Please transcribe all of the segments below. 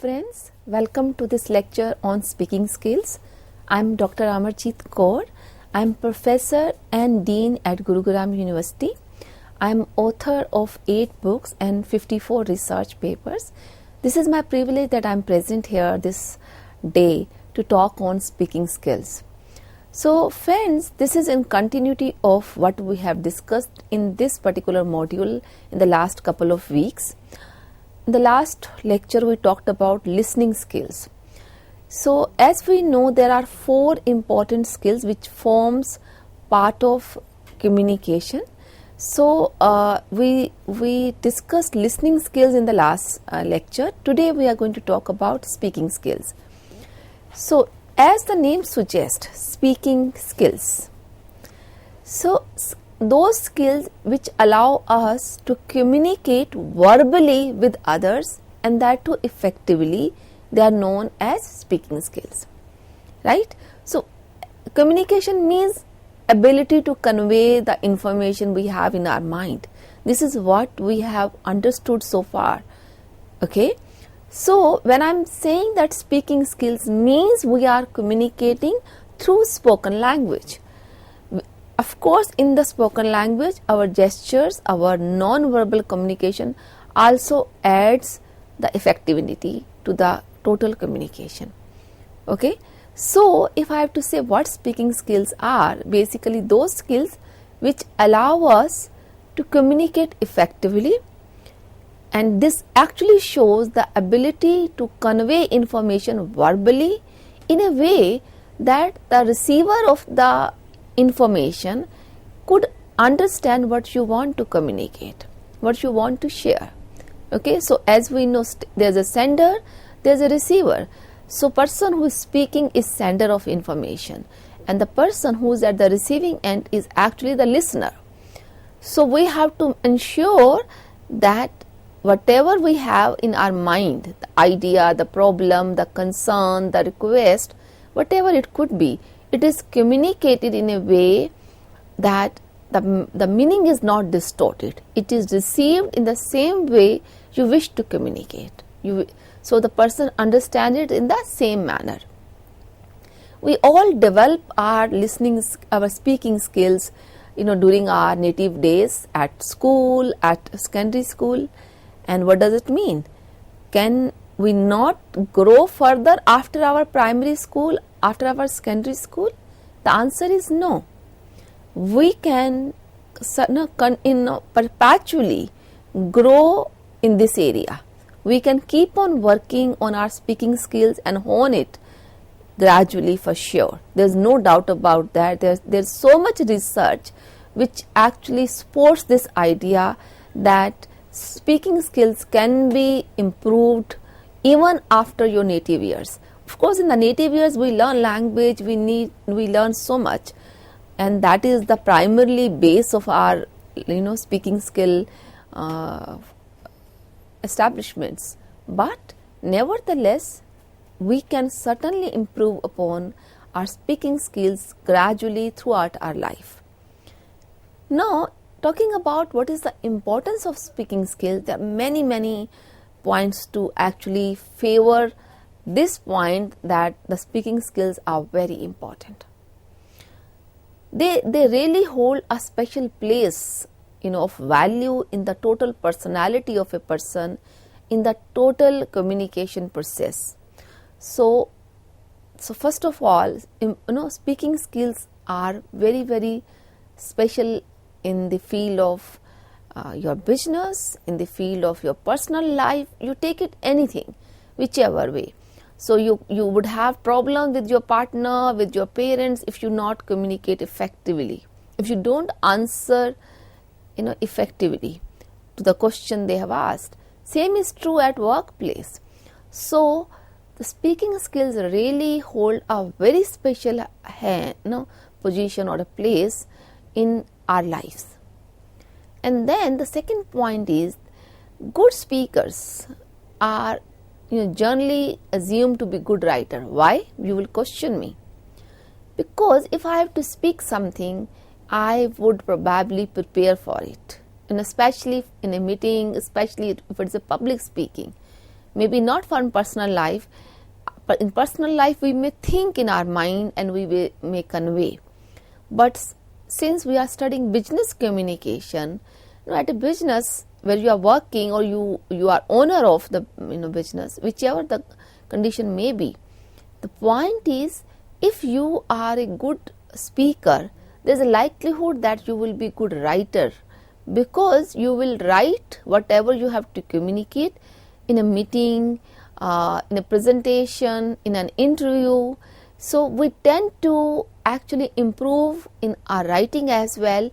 friends, welcome to this lecture on speaking skills. I am Dr. Amarjeet Kaur. I am professor and dean at Gurugram University. I am author of 8 books and 54 research papers. This is my privilege that I am present here this day to talk on speaking skills. So friends, this is in continuity of what we have discussed in this particular module in the last couple of weeks. In the last lecture we talked about listening skills. So as we know, there are 4 important skills which forms part of communication. So we discussed listening skills in the last lecture. Today we are going to talk about speaking skills. So as the name suggests, speaking skills. So those skills which allow us to communicate verbally with others, and that too effectively, they are known as speaking skills, right? So communication means ability to convey the information we have in our mind. This is what we have understood so far, okay? So when I'm saying that speaking skills means we are communicating through spoken language. Of course, in the spoken language, our gestures, our non-verbal communication also adds the effectivity to the total communication. Okay, so if I have to say what speaking skills are, basically those skills which allow us to communicate effectively, and this actually shows the ability to convey information verbally in a way that the receiver of the information could understand what you want to communicate, what you want to share. Okay, so as we know, there's a sender, there's a receiver. So person who is speaking is sender of information, and the person who is at the receiving end is actually the listener. So we have to ensure that whatever we have in our mind, the idea, the problem, the concern, the request, whatever it could be, it is communicated in a way that the meaning is not distorted. It is received in the same way you wish to communicate. So the person understands it in the same manner. We all develop our speaking skills, during our native days, at school, at secondary school. And what does it mean? Can we not grow further after our primary school, after our secondary school? The answer is no. We can perpetually grow in this area. We can keep on working on our speaking skills and hone it gradually, for sure. There's no doubt about that. There's so much research which actually supports this idea that speaking skills can be improved even after your native years. Of course, in the native years we learn language, we learn so much, and that is the primarily base of our speaking skill establishments. But nevertheless, we can certainly improve upon our speaking skills gradually throughout our life. Now, talking about what is the importance of speaking skills, there are many points to actually favor this point that the speaking skills are very important. They really hold a special place of value in the total personality of a person, in the total communication process. So first of all, speaking skills are very special in the field of your business, in the field of your personal life. You take it anything, whichever way. So you would have problem with your partner, with your parents, if you not communicate effectively, if you don't answer effectively to the question they have asked. Same is true at workplace. So the speaking skills really hold a very special position or a place in our lives. And then the second point is, good speakers are generally assumed to be good writer. Why? You will question me. Because if I have to speak something, I would probably prepare for it, and especially in a meeting, especially if it's a public speaking, maybe not from personal life, but in personal life we may think in our mind and we may convey. But since we are studying business communication, at a business where you are working or you are owner of the business, whichever the condition may be, the point is, if you are a good speaker, there is a likelihood that you will be a good writer, because you will write whatever you have to communicate in a meeting, in a presentation, in an interview. So we tend to actually improve in our writing as well,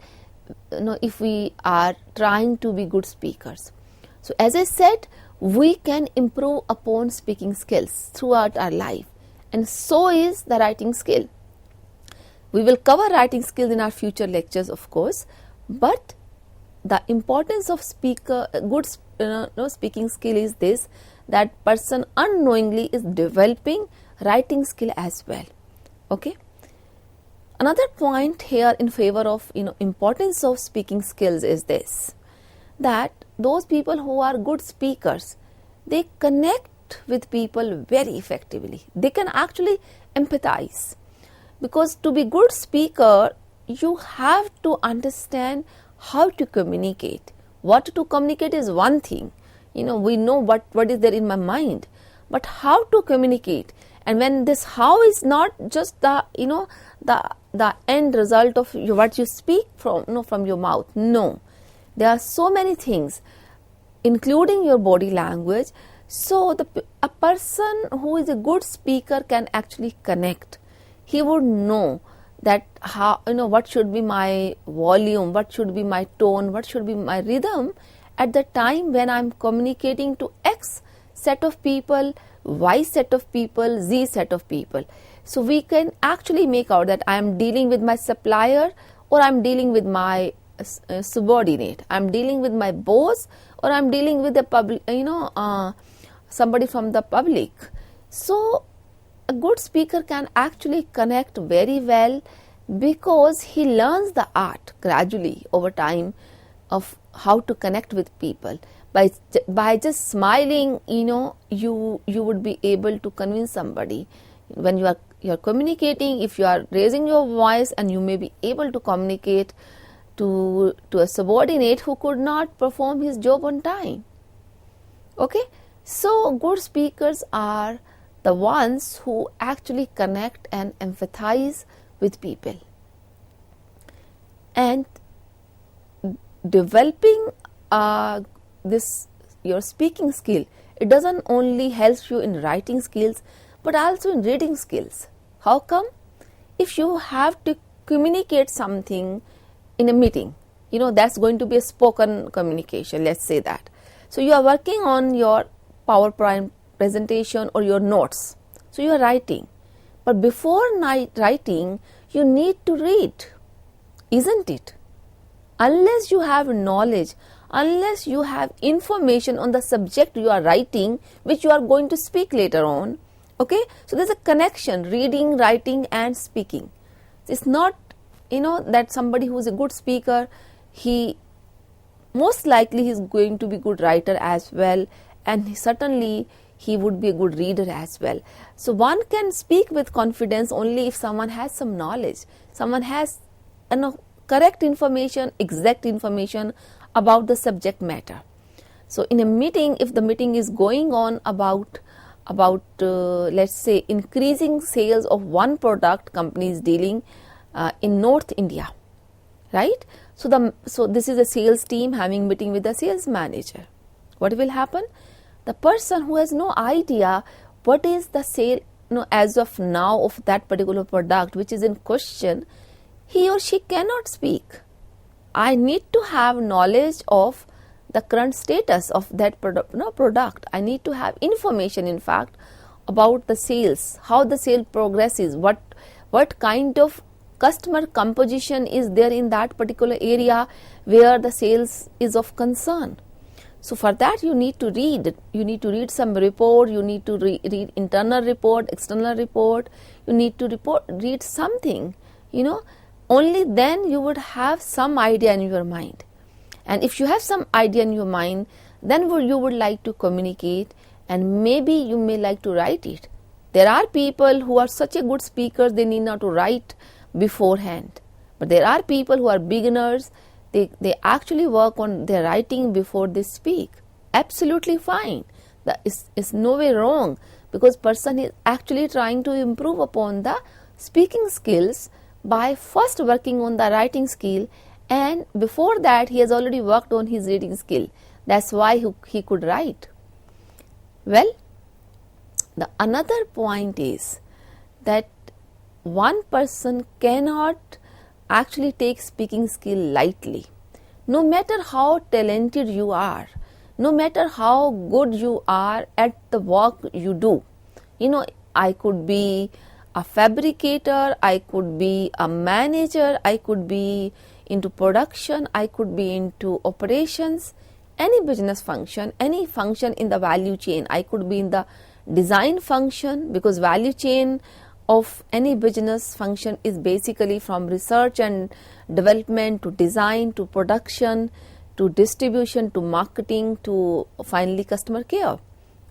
if we are trying to be good speakers. So as I said, we can improve upon speaking skills throughout our life, and so is the writing skill. We will cover writing skills in our future lectures, of course, but the importance of good speaking skill is this, that person unknowingly is developing writing skill as well. Okay. Another point here in favor of importance of speaking skills is this, that those people who are good speakers, they connect with people very effectively. They can actually empathize, because to be good speaker, you have to understand how to communicate. What to communicate is one thing. We know what is there in my mind, but how to communicate. And when this how is not just the end result of what you speak from your mouth. No, there are so many things, including your body language. So a person who is a good speaker can actually connect. He would know that how what should be my volume, what should be my tone, what should be my rhythm at the time when I'm communicating to X set of people, Y set of people, Z set of people. So we can actually make out that I am dealing with my supplier, or I am dealing with my subordinate, I am dealing with my boss, or I am dealing with the public, somebody from the public. So a good speaker can actually connect very well, because he learns the art gradually over time of how to connect with people. By just smiling, you would be able to convince somebody. When you are communicating, if you are raising your voice, and you may be able to communicate to a subordinate who could not perform his job on time. Okay, so good speakers are the ones who actually connect and empathize with people. And developing your speaking skill, it doesn't only help you in writing skills, but also in reading skills. How come? If you have to communicate something in a meeting, that's going to be a spoken communication, let's say that. So you are working on your PowerPoint presentation or your notes. So you are writing. But before writing, you need to read, isn't it? Unless you have knowledge, unless you have information on the subject you are writing, which you are going to speak later on. Okay, so there's a connection, reading, writing and speaking. It's not, that somebody who is a good speaker, he most likely is going to be good writer as well, and certainly he would be a good reader as well. So one can speak with confidence only if someone has some knowledge, someone has correct information, exact information about the subject matter. So in a meeting, if the meeting is going on about let's say increasing sales of one product company is dealing in North India, right? So this is a sales team having meeting with the sales manager. What will happen? The person who has no idea what is the sale as of now of that particular product which is in question, he or she cannot speak. I need to have knowledge of the current status of that product. I need to have information, in fact, about the sales, how the sale progresses, what kind of customer composition is there in that particular area where the sales is of concern. So for that you need to read. You need to read some report. You need to read internal report, external report. You need to read something. Only then you would have some idea in your mind. And if you have some idea in your mind, then you would like to communicate and maybe you may like to write it. There are people who are such a good speakers, they need not to write beforehand. But there are people who are beginners, they actually work on their writing before they speak. Absolutely fine. That is no way wrong, because person is actually trying to improve upon the speaking skills by first working on the writing skill, and before that he has already worked on his reading skill. That's why he could write. Well, the another point is that one person cannot actually take speaking skill lightly. No matter how talented you are, no matter how good you are at the work you do, I could be a fabricator, I could be a manager, I could be into production, I could be into operations, any business function, any function in the value chain. I could be in the design function, because value chain of any business function is basically from research and development to design to production to distribution to marketing to finally customer care.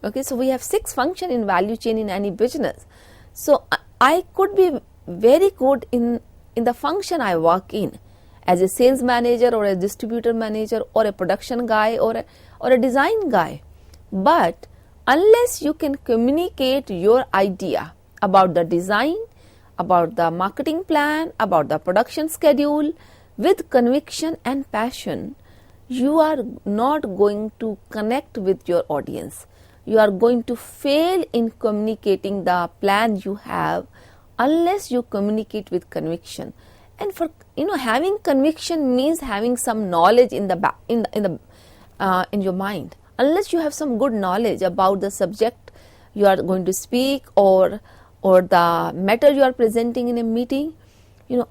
Okay, so we have 6 functions in value chain in any business. So I could be very good in the function I work in, as a sales manager or a distributor manager or a production guy or a design guy. But unless you can communicate your idea about the design, about the marketing plan, about the production schedule with conviction and passion, you are not going to connect with your audience. You are going to fail in communicating the plan you have unless you communicate with conviction. And for having conviction means having some knowledge in your mind. Unless you have some good knowledge about the subject you are going to speak or the matter you are presenting in a meeting,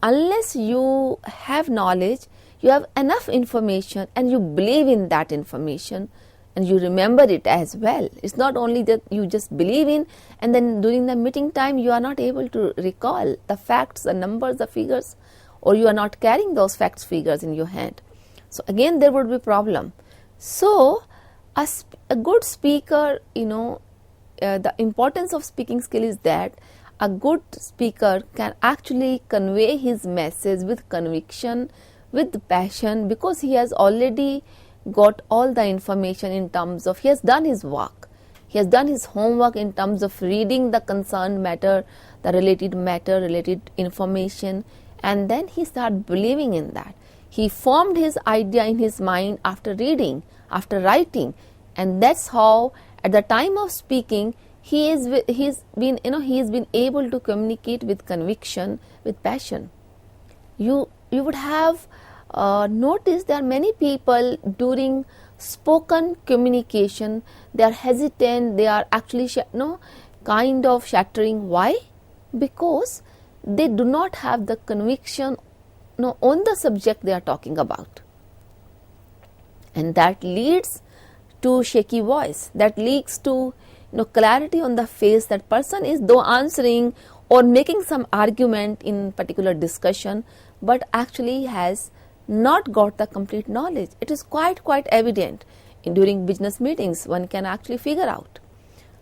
unless you have knowledge, you have enough information and you believe in that information and you remember it as well. It's not only that you just believe in and then during the meeting time you are not able to recall the facts, the numbers, the figures, or you are not carrying those facts, figures in your hand. So again there would be problem. So a good speaker, the importance of speaking skill is that a good speaker can actually convey his message with conviction, with passion, because he has already got all the information in terms of, he has done his work, he has done his homework in terms of reading the concerned matter, the related information, and then he started believing in that. He formed his idea in his mind after reading, after writing, and that's how at the time of speaking he's been able to communicate with conviction, with passion. You would have noticed there are many people during spoken communication, they are hesitant, they are actually kind of shattering. Why? Because they do not have the conviction on the subject they are talking about, and that leads to shaky voice, that leads to clarity on the face. That person is though answering or making some argument in particular discussion, but actually has not got the complete knowledge. It is quite evident during business meetings, one can actually figure out.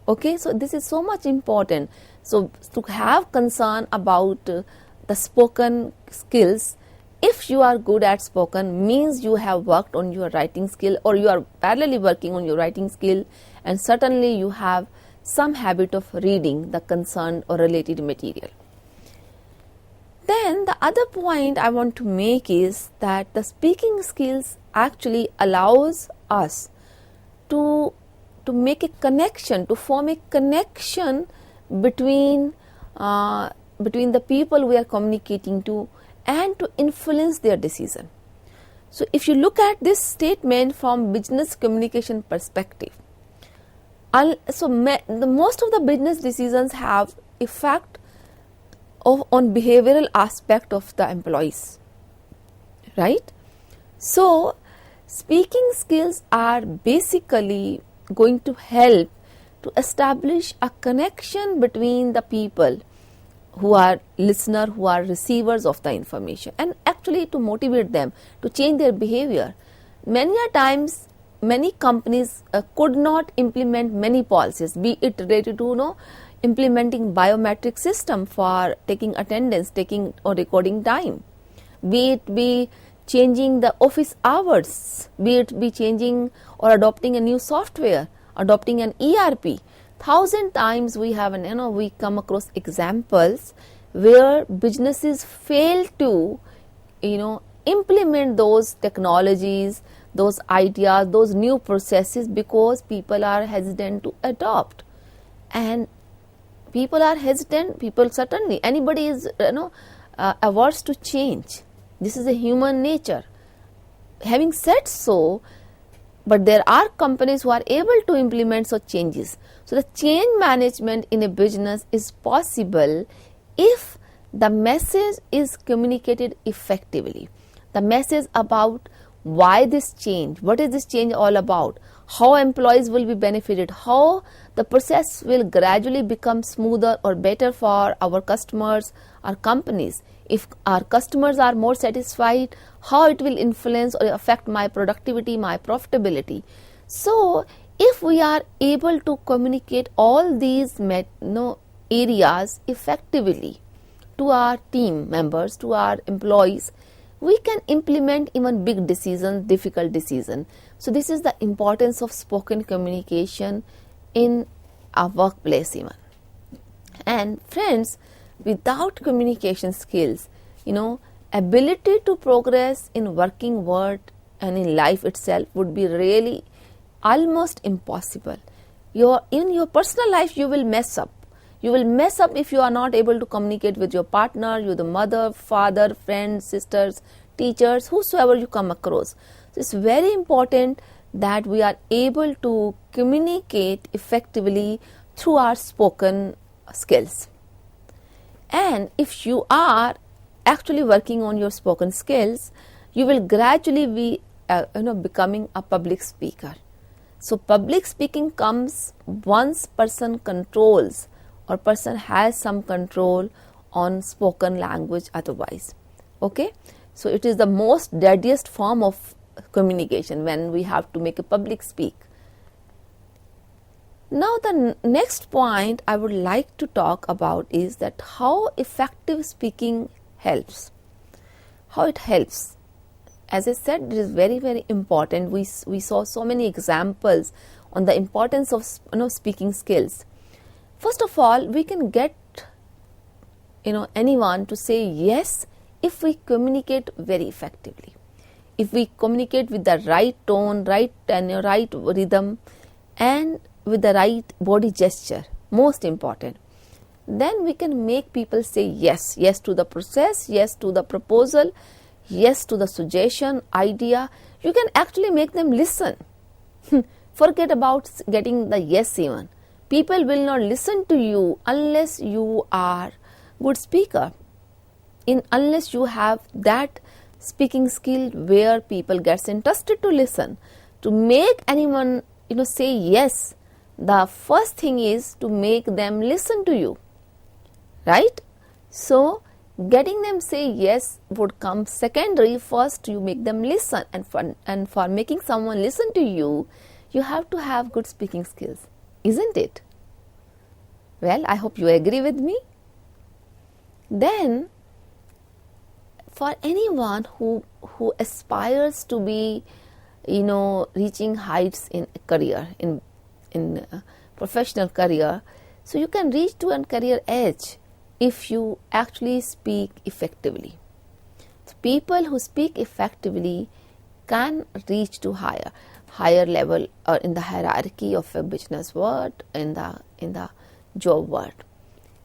Okay, so this is so much important. So to have concern about the spoken skills, if you are good at spoken, means you have worked on your writing skill, or you are parallelly working on your writing skill, and certainly you have some habit of reading the concerned or related material. Then the other point I want to make is that the speaking skills actually allows us to make a connection, to form a connection between the people we are communicating to, and to influence their decision. So if you look at this statement from business communication perspective, most of the business decisions have effect on behavioral aspect of the employees, right? So speaking skills are basically going to help to establish a connection between the people who are listener, who are receivers of the information, and actually to motivate them to change their behavior. Many a times many companies could not implement many policies, be it related to implementing biometric system for taking attendance, taking or recording time, be it be changing the office hours, be it be changing or adopting a new software, adopting an ERP. 1,000 times we have we come across examples where businesses fail to implement those technologies, those ideas, those new processes, because people are hesitant to adopt. And people are hesitant, certainly, anybody is averse to change. This is a human nature. Having said so, but there are companies who are able to implement such changes. So the change management in a business is possible if the message is communicated effectively. The message about why this change, what is this change all about, how employees will be benefited, how the process will gradually become smoother or better for our customers or companies. If our customers are more satisfied, how it will influence or affect my productivity, my profitability. So if we are able to communicate all these areas effectively to our team members, to our employees, we can implement even big decisions, difficult decisions. So this is the importance of spoken communication in our workplace even. And friends, without communication skills, ability to progress in working world and in life itself would be really almost impossible. In your personal life, you will mess up. You will mess up if you are not able to communicate with your partner, the mother, father, friends, sisters, teachers, whosoever you come across. So it's very important that we are able to communicate effectively through our spoken skills. And if you are actually working on your spoken skills, you will gradually be becoming a public speaker. So public speaking comes once person controls or person has some control on spoken language otherwise. Okay, so it is the most deadliest form of communication when we have to make a public speak. Now the next point I would like to talk about is that how effective speaking helps. How it helps. As I said, it is very, very important. We saw so many examples on the importance of speaking skills. First of all, we can get anyone to say yes if we communicate very effectively. If we communicate with the right tone, right tenor, right rhythm, and with the right body gesture, most important, then we can make people say yes. Yes to the process, yes to the proposal, yes to the suggestion, idea. You can actually make them listen. Forget about getting the yes even. People will not listen to you unless you are good speaker. Unless you have that speaking skill where people gets interested to listen. To make anyone say yes, the first thing is to make them listen to you, right? So getting them say yes would come secondary. First you make them listen, and for making someone listen to you, you have to have good speaking skills, isn't it? Well, I hope you agree with me. Then for anyone who aspires to be reaching heights in career, in professional career, so you can reach to a career edge if you actually speak effectively. So people who speak effectively can reach to higher level or in the hierarchy of a business world, in the job world.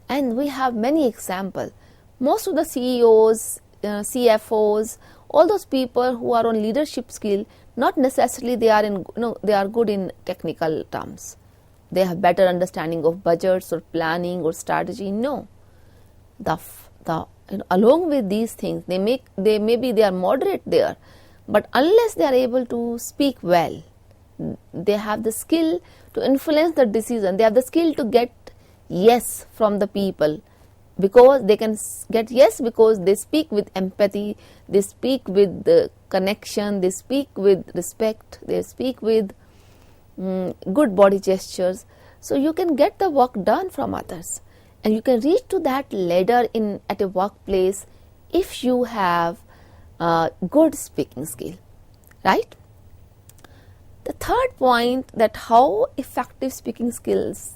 And we have many examples. Most of the CEOs, CFOs, all those people who are on leadership skill, not necessarily they are good in technical terms. They have better understanding of budgets or planning or strategy. No, along with these things, they are moderate there, but unless they are able to speak well, they have the skill to influence the decision. They have the skill to get yes from the people because they can get yes because they speak with empathy, they speak with connection, they speak with respect, they speak with good body gestures. So you can get the work done from others, and you can reach to that ladder in at a workplace if you have good speaking skill, right? The third point, that how effective speaking skills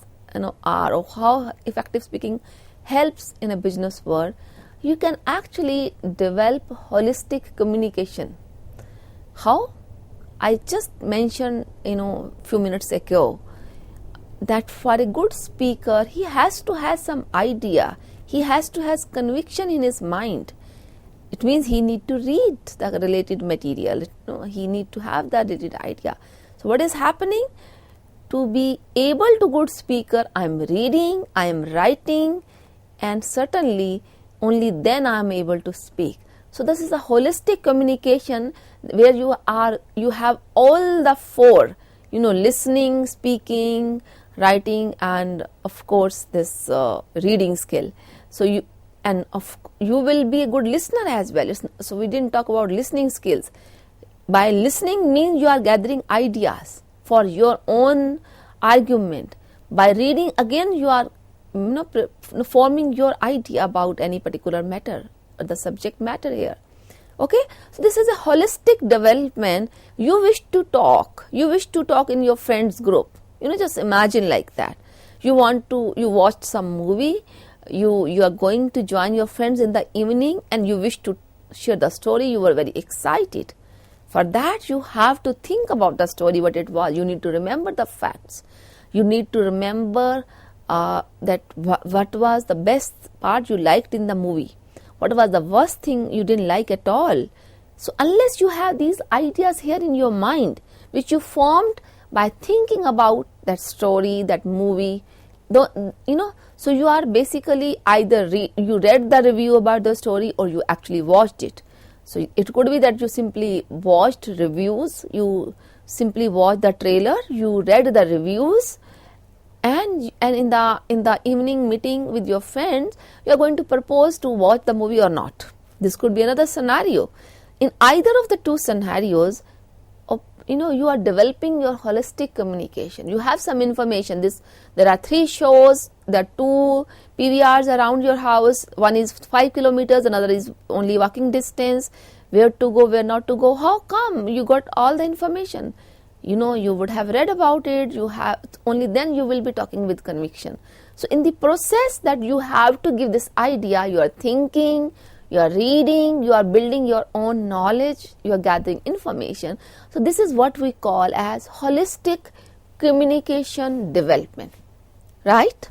are, or how effective speaking helps in a business world, you can actually develop holistic communication. How? I just mentioned few minutes ago that for a good speaker, he has to have some idea, he has to have conviction in his mind. It means he need to read the related material, he need to have the related idea. So what is happening? To be able to good speaker, I am reading, I am writing, and certainly only then I am able to speak. So this is a holistic communication where you have all the four, listening, speaking, writing, and of course this reading skill. So you will be a good listener as well. So we didn't talk about listening skills. By listening means you are gathering ideas for your own argument. By reading, again you are forming your idea about any particular matter or the subject matter here. Okay, so this is a holistic development. You wish to talk in your friends group. Just imagine like that. You watch some movie, you are going to join your friends in the evening, and you wish to share the story. You were very excited. For that, you have to think about the story, what it was. You need to remember the facts. You need to remember that what was the best part you liked in the movie. What was the worst thing you didn't like at all. So unless you have these ideas here in your mind, which you formed by thinking about that story, that movie, so you are basically either you read the review about the story or you actually watched it. So it could be that you simply watched reviews, you simply watched the trailer, you read the reviews, and in the evening meeting with your friends, you are going to propose to watch the movie or not. This could be another scenario. In either of the two scenarios, you are developing your holistic communication. You have some information. There are 3 shows, there are 2 PVRs around your house. One is 5 kilometers, another is only walking distance. Where to go, where not to go. How come you got all the information? You would have read about it. Only then you will be talking with conviction. So in the process that you have to give this idea, you are thinking, you are reading, you are building your own knowledge, you are gathering information. So this is what we call as holistic communication development, right?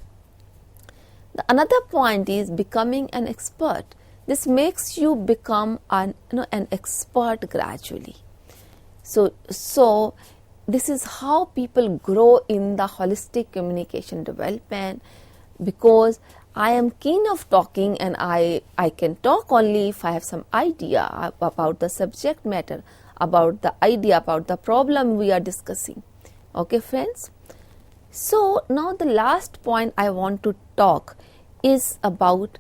Another point is becoming an expert. This makes you become an expert gradually. So this is how people grow in the holistic communication development, because I am keen of talking, and I can talk only if I have some idea about the subject matter, about the idea, about the problem we are discussing. Okay, friends? So now the last point I want to talk is about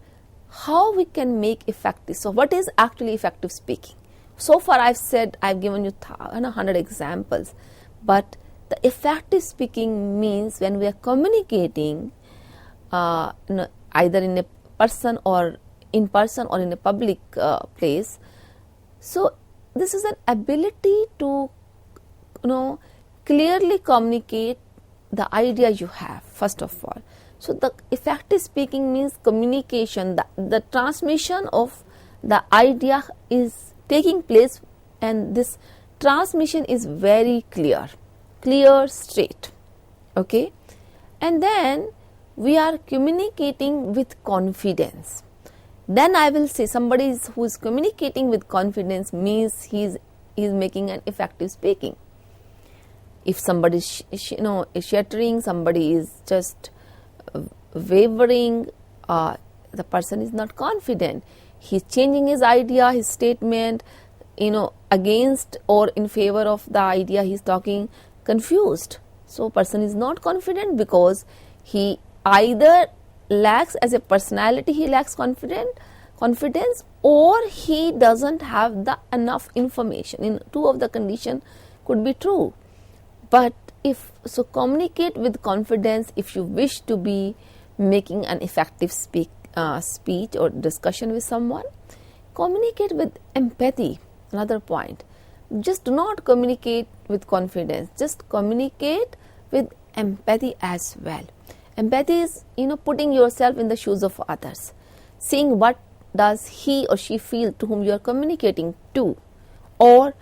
how we can make effective. So what is actually effective speaking? So far I've given you 100 examples, but the effective speaking means when we are communicating either in a person or in a public place. So this is an ability to clearly communicate the idea you have, first of all. So the effective speaking means communication, the transmission of the idea is taking place, and this transmission is very clear, straight. Okay, and then we are communicating with confidence. Then I will say somebody who is communicating with confidence means he is making an effective speaking. If somebody is shattering, somebody is just wavering, the person is not confident. He is changing his idea, his statement, against or in favor of the idea he is talking, confused. So person is not confident because he either lacks as a personality, he lacks confidence, or he doesn't have the enough information. In two of the condition could be true. But if so, communicate with confidence if you wish to be making an effective speech or discussion with someone. Communicate with empathy. Another point. Just do not communicate with confidence. Just communicate with empathy as well. Empathy is, putting yourself in the shoes of others, seeing what does he or she feel to whom you are communicating to, or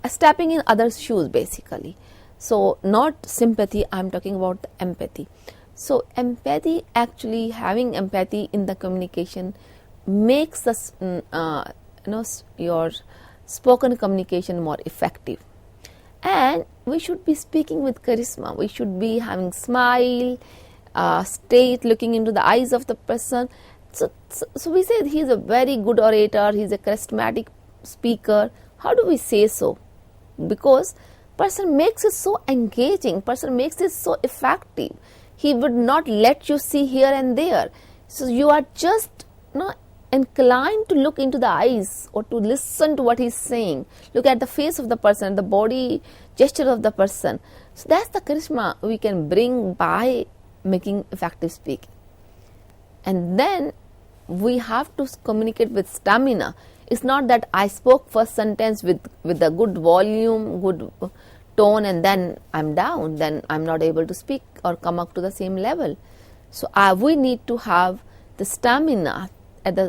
stepping in others' shoes basically. So not sympathy, I am talking about the empathy. So empathy, actually having empathy in the communication makes us your spoken communication more effective. And we should be speaking with charisma. We should be having smile, straight looking into the eyes of the person. So we say he is a very good orator, he is a charismatic speaker. How do we say so? Because person makes it so engaging, person makes it so effective. He would not let you see here and there. So you are just inclined to look into the eyes or to listen to what he is saying. Look at the face of the person, the body gesture of the person. So that's the charisma we can bring by making effective speaking. And then we have to communicate with stamina. It's not that I spoke first sentence with a good volume, good tone, and then I'm down, then I'm not able to speak or come up to the same level. So we need to have the stamina.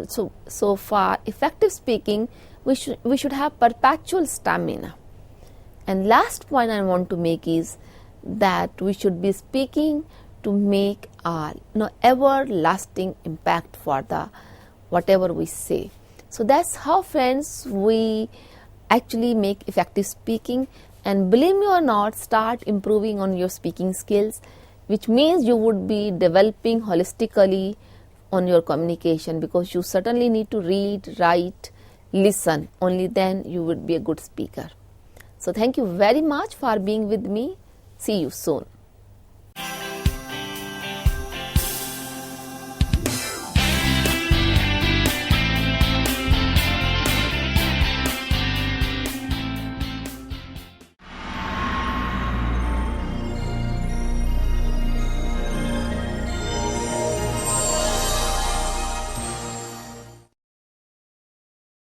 So for effective speaking, we should have perpetual stamina. And last point I want to make is that we should be speaking to make a everlasting impact for the whatever we say. So that's how, friends, we actually make effective speaking. And believe me or not, start improving on your speaking skills, which means you would be developing holistically on your communication, because you certainly need to read, write, listen. Only then you would be a good speaker. So thank you very much for being with me. See you soon.